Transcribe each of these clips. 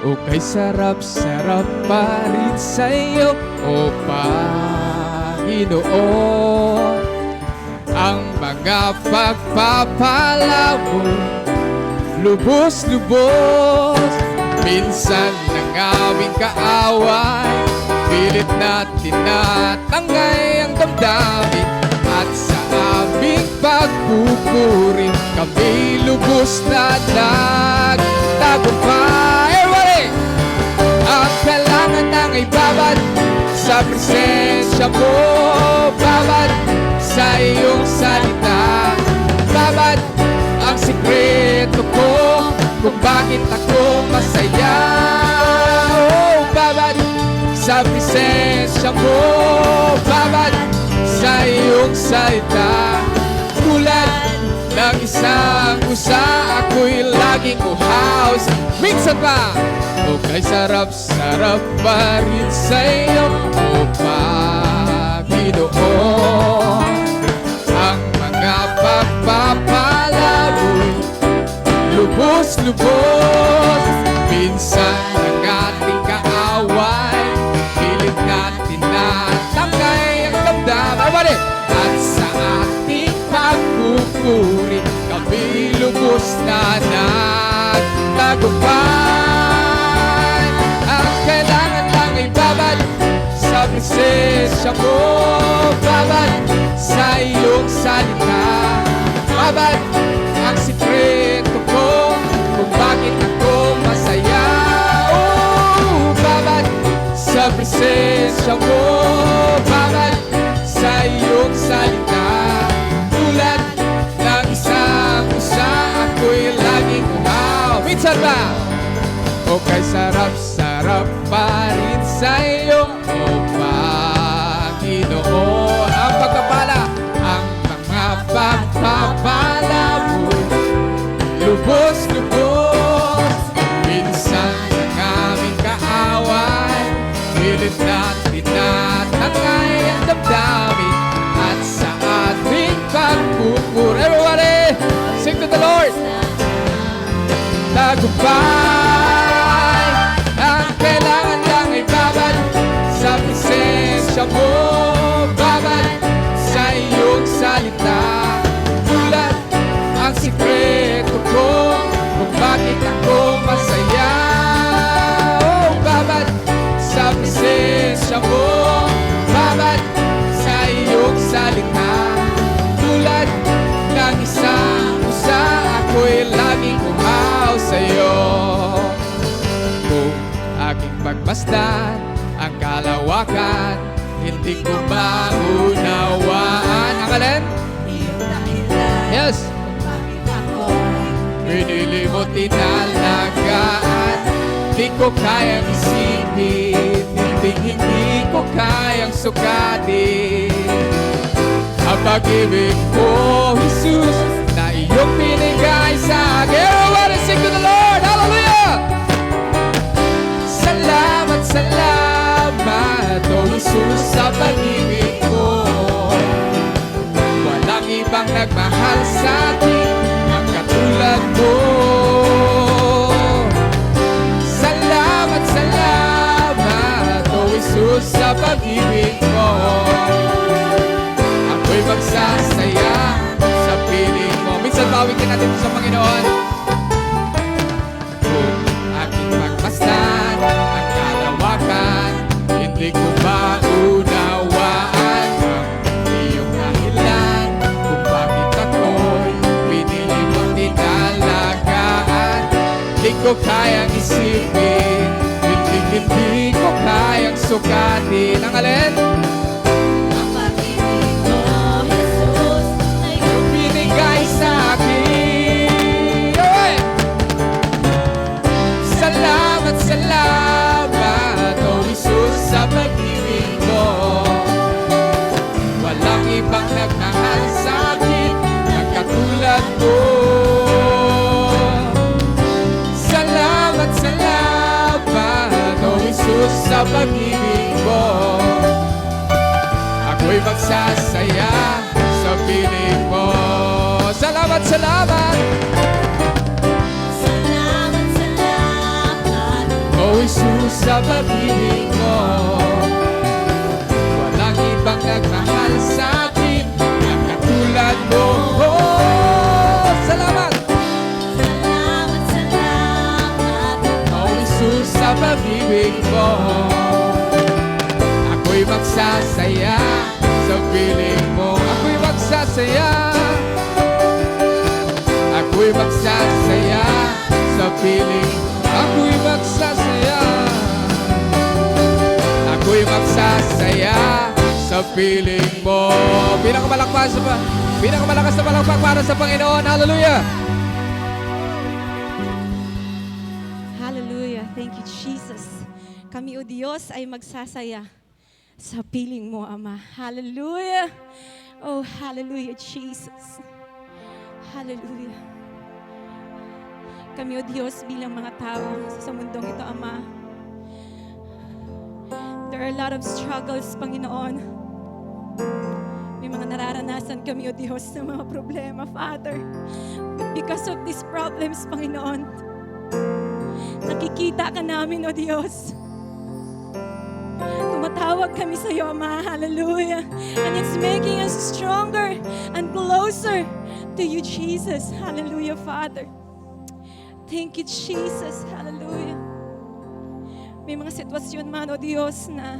O kay sarap-sarap pa rin sa'yo, O Panginoon. Ang mga pagpapala mo, lubos-lubos. Minsan ng aming kaaway, pilit na tinatangay ang damdamin. At sa aming pagpupuri, kami lubos na nagtagumpay. Ang kailangan nang ibabad sa presensya mo, babad sa iyong salita, babad ang sikreto ko kung bakit ako masaya. Oh, babad sa presensya mo, babad sa iyong salita. Tulad ng isang usa, ako'y laging uhaw. Minsan pa, o kay sarap-sarap pa rin sa'yo, O Panginoon. Ang mga pagpapala mo'y lubos-lubos. Minsan ang ating kaaway, pilit natin natangay ang damdamin. At sa ating pagpupuri, kami lubos na nagtagumpay. Ang kailangan lang ay babad sa presensya mo, babad sa iyong salita, babad ang sikreto ko kung bakit ako masaya. Oh, babad sa presensya mo, babad sa iyong salita. Tulad ng isang usa, ako'y laging uhaw. Minsan ba? O kay sarap-sarap pa rin sa'yo, O Panginoon. Ang pagpapala, ang mga pagpapala mo, lubos-lubos. Minsan ang aming kaaway, pilit natin natangay ang damdamin. At sa ating pagpupuri, everybody, sing to the Lord. Tagumpay, ang kailangan lang ay babad sa presensya mo, babad sa iyong salita. Tulad ang sikreto ko kung bakit ako masaya. Oh, babad sa presensya mo, babad sa iyong salita. Tulad ng isang usa, ako'y laging uhaw sa'yo. Kung aking pagmasdan ang kalawakan, hindi ko maunawaan. Ang alin? Yes. Pinili mo tinalagaan, di ko kayang isipin, hindi ko kayang sukatin. Ang pag-ibig mo, Jesus, na iyong binigay sa akin. Everybody sing to the Lord. Hallelujah! Salamat, salamat, O Jesus, sa pag-ibig mo. Walang ibang nagmahal sa akin ang katulad mo. Salamat, salamat, O Jesus, sa pag-ibig mo. Ako'y magsasaya sa piling mo. Minsan bawitin natin sa Panginoon. Kung aking magmasdan ang kalawakan, hindi ko maunawaan ang iyong dahilan kung bakit ako'y pinili mong tinalagaan. Hindi ko kayang isipin, hindi ko kayang sukatin. Ang alin? Salamat, salamat, O Jesus, sa pag-ibig mo. Walang ibang nagmahal sa akin ang katulad mo. Salamat, salamat, O Jesus, sa pag-ibig mo. Ako'y magsasaya sa piling mo. Salamat, salamat, O sa pag-ibig mo. Walang ibang nagmahal sa akin na katulad mo. Oh, salamat! Salamat, salamat, Oh, Jesus, sa pag-ibig mo. Ako'y magsasaya sa piling mo. Ako'y magsasaya. Ako'y magsasaya sa piling. Ako'y magsasaya. Ako'y magsasaya sa piling mo. Pinakamalakas na palakpak para sa Panginoon. Hallelujah! Hallelujah. Thank you, Jesus. Kami, O Diyos, ay magsasaya sa piling mo, Ama. Hallelujah. Oh, hallelujah, Jesus. Hallelujah. Kami, O Diyos, bilang mga tao sa mundong ito, Ama. There are a lot of struggles, Panginoon. May mga nararanasan kami, O Diyos, ng mga problema, Father. But because of these problems, Panginoon, nakikita ka namin, O Diyos. Tumatawag kami sa iyo, Ama. Hallelujah. And it's making us stronger and closer to you, Jesus. Hallelujah, Father. Thank you, Jesus. Hallelujah. May mga sitwasyon man, O Diyos, na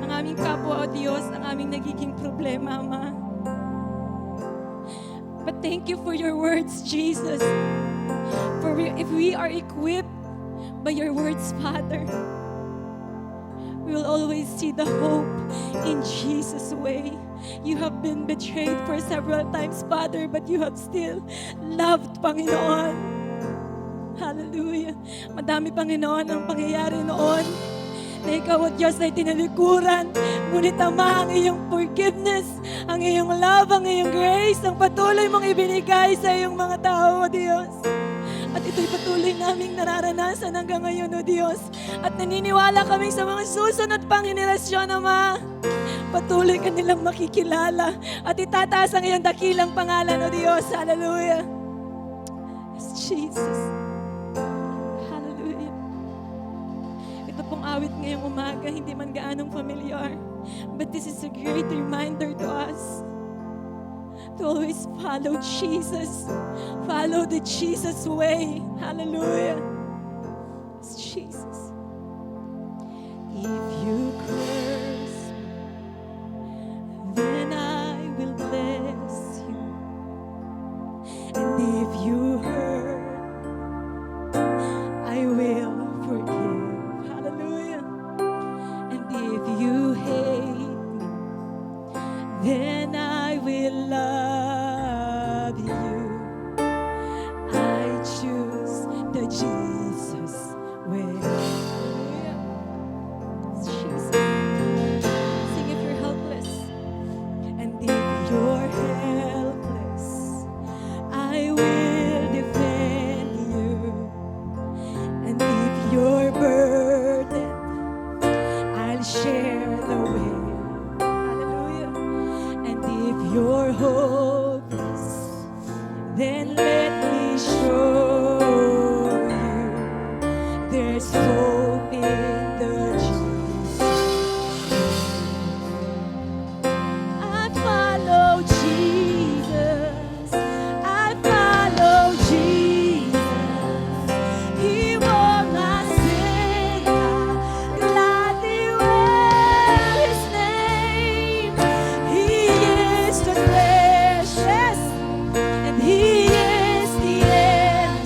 ang aming kapwa, O Diyos, ang aming nagiging problema, Ama. But thank you for your words, Jesus. For if we are equipped by your words, Father, we will always see the hope in Jesus' way. You have been betrayed for several times, Father, but you have still loved, Panginoon. Hallelujah. Madami, Panginoon, ang pangyayari noon na ikaw, O Diyos, ay tinalikuran. Ngunit, Ama, ang iyong forgiveness, ang iyong love, ang iyong grace, ang patuloy mong ibinigay sa iyong mga tao, O Diyos. At ito'y patuloy naming nararanasan hanggang ngayon, O Diyos. At naniniwala kami sa mga susunod pang henerasyon, Ama. Patuloy ka nilang makikilala at itataas ang iyong dakilang pangalan, O Diyos. Hallelujah. Yes, Jesus. Hallelujah. Ito pong awit ngayong umaga, hindi man gaanong familiar. But this is a great reminder to us to always follow Jesus. Follow the Jesus way. Hallelujah. It's Jesus. If you curse me, then I will bless you. And if you hurt, I will forgive. Hallelujah. And if you hate me, then I will love you. I choose the Jesus way. Hallelujah. It's Jesus. Sing if you're helpless. And if you're helpless, I will defend you. And if you're burdened, I'll share the weight. Hallelujah. And if you're hopeless, then let me show you there's hope in the Jesus. I follow Jesus. I follow Jesus. He wore my sin. I gladly wear his name. He is the precious, and he is the end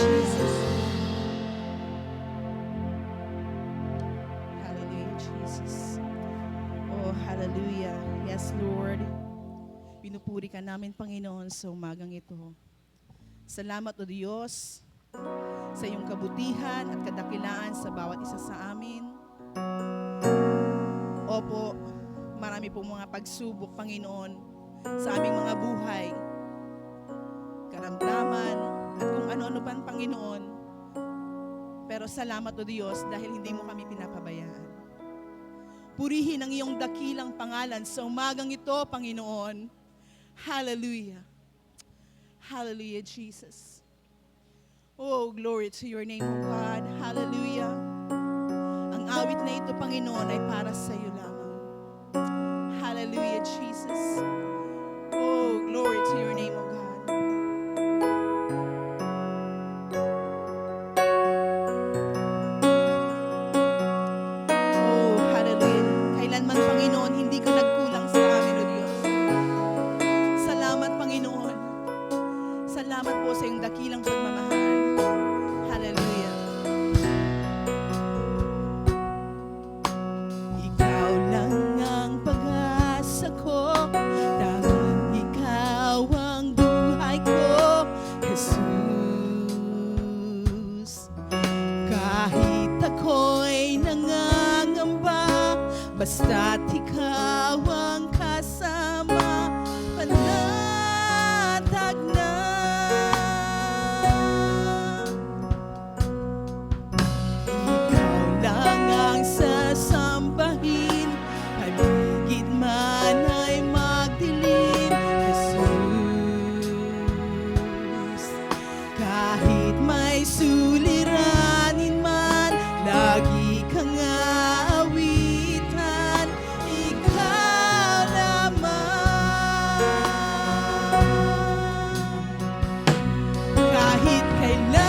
Jesus. Hallelujah, Jesus. Oh, hallelujah. Yes, Lord. Pinupuri ka namin, Panginoon, sa umagang ito. Salamat, O Diyos, sa iyong kabutihan at kadakilaan sa bawat isa sa amin. Opo, marami pong mga pagsubok, Panginoon, sa aming mga buhay, karamdaman, at kung ano-ano pan, Panginoon. Pero salamat, O Diyos, dahil hindi mo kami pinapabayaan. Purihin ang iyong dakilang pangalan sa umagang ito, Panginoon. Hallelujah. Hallelujah, Jesus. Oh, glory to your name, O God. Hallelujah. Ang awit na ito, Panginoon, ay para sa iyo lamang. Hallelujah, Jesus. Oh, glory to your name, O God. Oh, hallelujah. Kailanman, Panginoon, hindi ka nagkulang sa amin, O Diyos. Salamat, Panginoon. Salamat po sa iyong dakilang pagmamahal. Hallelujah. Ikaw lang ang pag-asa ko, tanging ikaw ang buhay ko, Jesus. Kahit ako'y nangangamba, basta't ikaw ang kasama, panatag na. Ikaw lang ang sasambahin, paligid man ay magdilim, Jesus. Kahit may suliranin man, lagi kang aawitan, ikaw naman. Kahit kailan,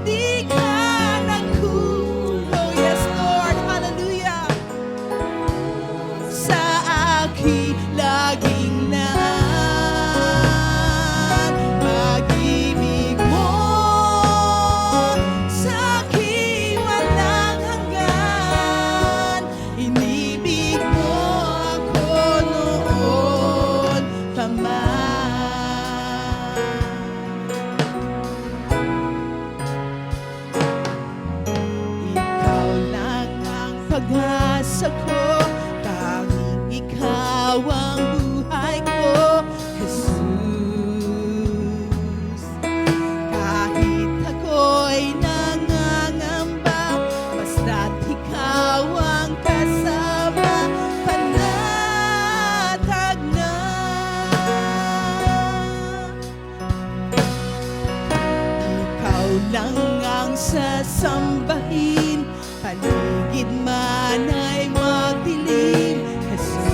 di ka nagkulo. Yes, Lord, hallelujah. Sa akin laging naan, pag-ibig mo sa akin walang hanggan. Inibig mo ako noon pa man. Ikaw lang ang pag-asa ko, tanging ikaw ang buhay ko, Jesus. Kahit ako'y nangangamba, basta't ikaw ang kasama, panatag na. Ikaw lang ang sasambahin, paligid man ay magdilim, Jesus.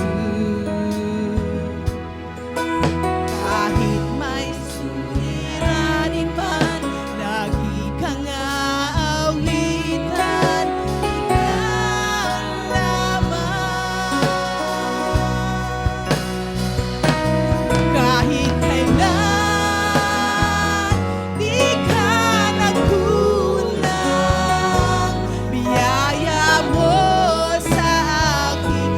Kahit may suliranin man, lagi kang aawitan, ikaw lamang. Kahit kailan, di ka nagkulang, biyaya mo sa akin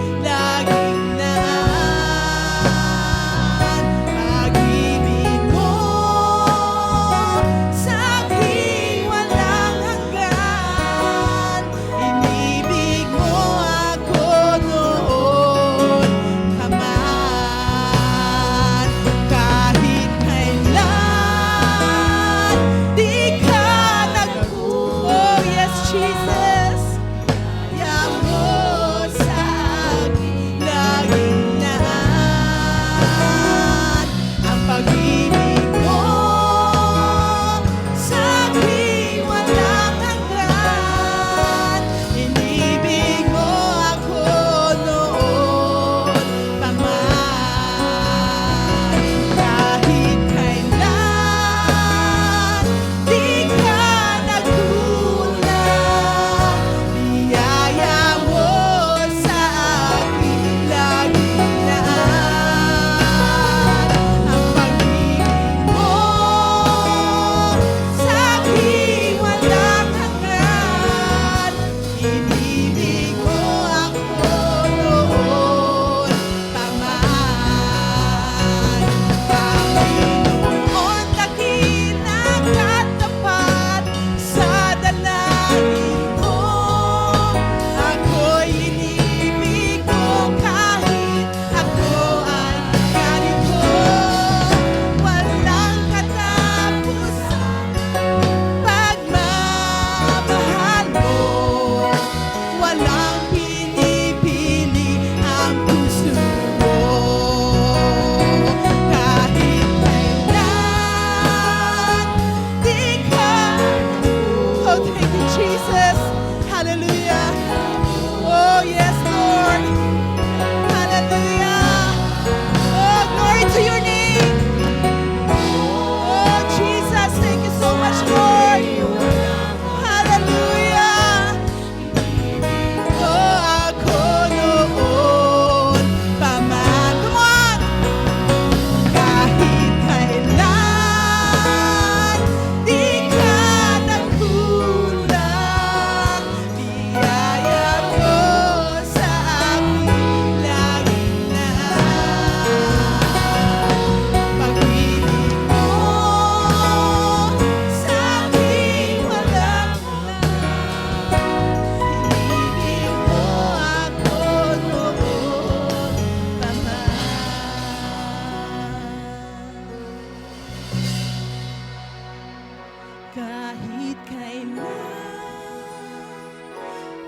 kahit kailan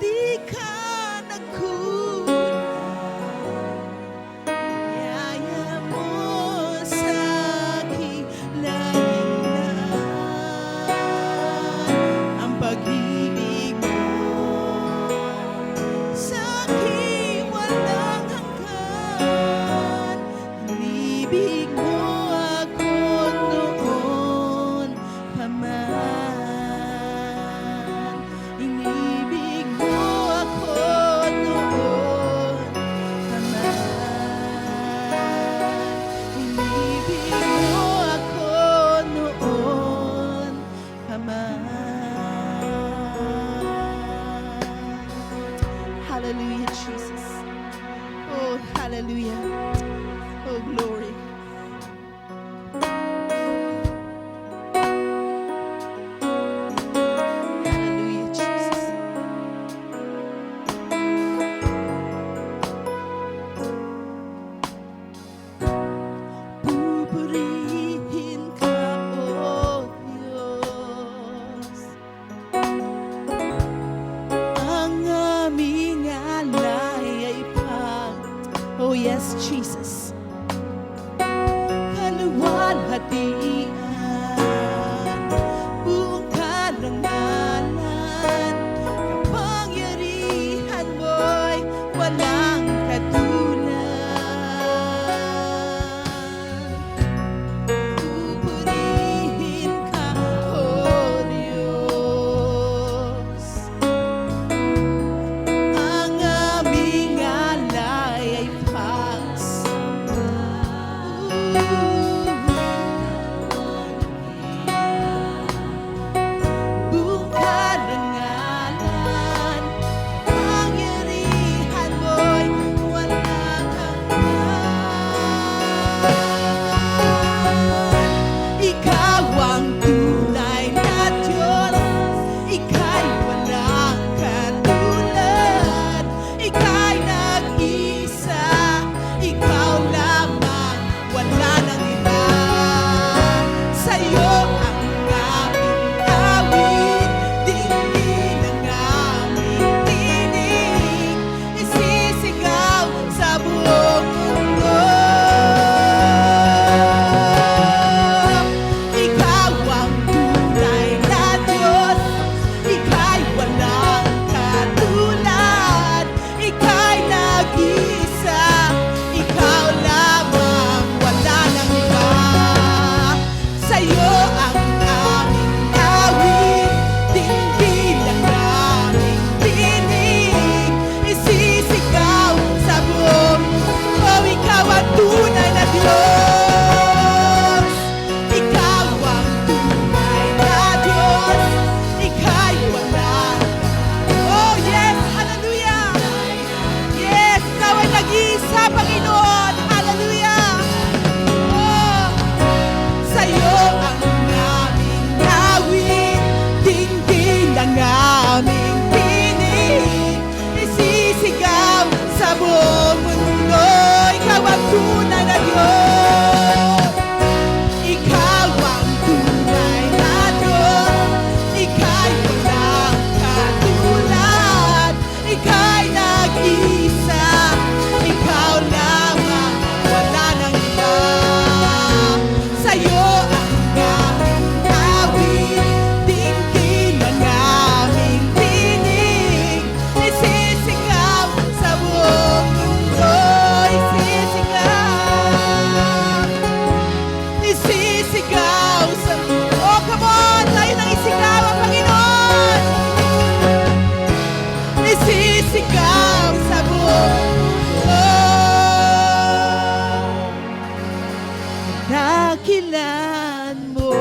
di ka nagkulang. Yaya mo sa aking laging ang pag-ibig mo sa aking walang hanggan. Inibig mo ako noon pa man. Inibig mo ako noon pa man. Inibig mo ako noon pa man. Hallelujah, Jesus. Oh, hallelujah. Oh, glory. Hallelujah, Jesus. Pupurihin ka, O Diyos. Ang aming alay ay oh yes, Jesus. Kaluwalhatian, buong karangalan, kapangyarihan mo'y walang katulad. Pupurihin ka, O Diyos. Ang aming alay ay buong karangalan, pangyarihan mo'y walang hanggan. Ikaw ang tunay na Diyos, ika'y walang katulad. Ika'y nag-isa, ikaw lamang, wala nang iba. Sa'yo ang aming awit, dinggin ang aming tinig, isisigaw sa buong mundo. Ikaw ang tunay na Diyos, ika'y walang katulad. Ika'y nag-isa, ikaw lamang, wala nang iba. Sa'yo ang aming awit, dinggin ang aming tinig, isisigaw sa buong mundo. Ikaw ang tunay na Diyos, ikaw ang tunay na Diyos, ika'y walang. Oh yes, hallelujah. Yes, ikaw ay nag-iisa, Panginoon. Hallelujah. Oh, sa'yo ang aming awit, dinggin ang aming tinig, isisigaw sa buong mundo. Ikaw ang tunay na Diyos, ikaw ang tunay na Diyos, ika'y walang katulad. Ika'y nag-isa, ikaw lamang, wala nang iba. Sa'yo ang aming awit, dinggin ang aming tinig, isisigaw sa buong mundo. Isisigaw sa... Oh, come on! Tayo nang isigaw ang Panginoon! Isisigaw sa buong mundo. Dakilan mo,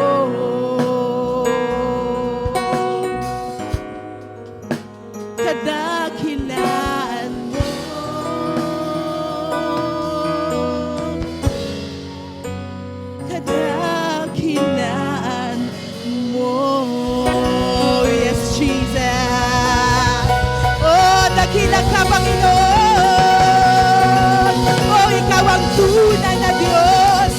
kadakilan mo, kadakilan mo. Yes, Jesus. Oh, dakilan ka, Panginoon. Oh, ikaw ang tunay na Diyos.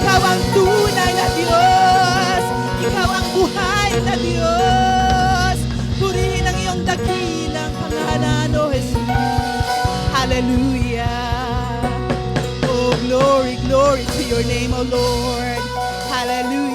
Ikaw ang tunay na Diyos. Ikaw ang buhay na Diyos. Purihin ang iyong dakilang pangalan, O Jesus. Hallelujah. Oh, glory, glory to your name, O Lord. Hallelujah.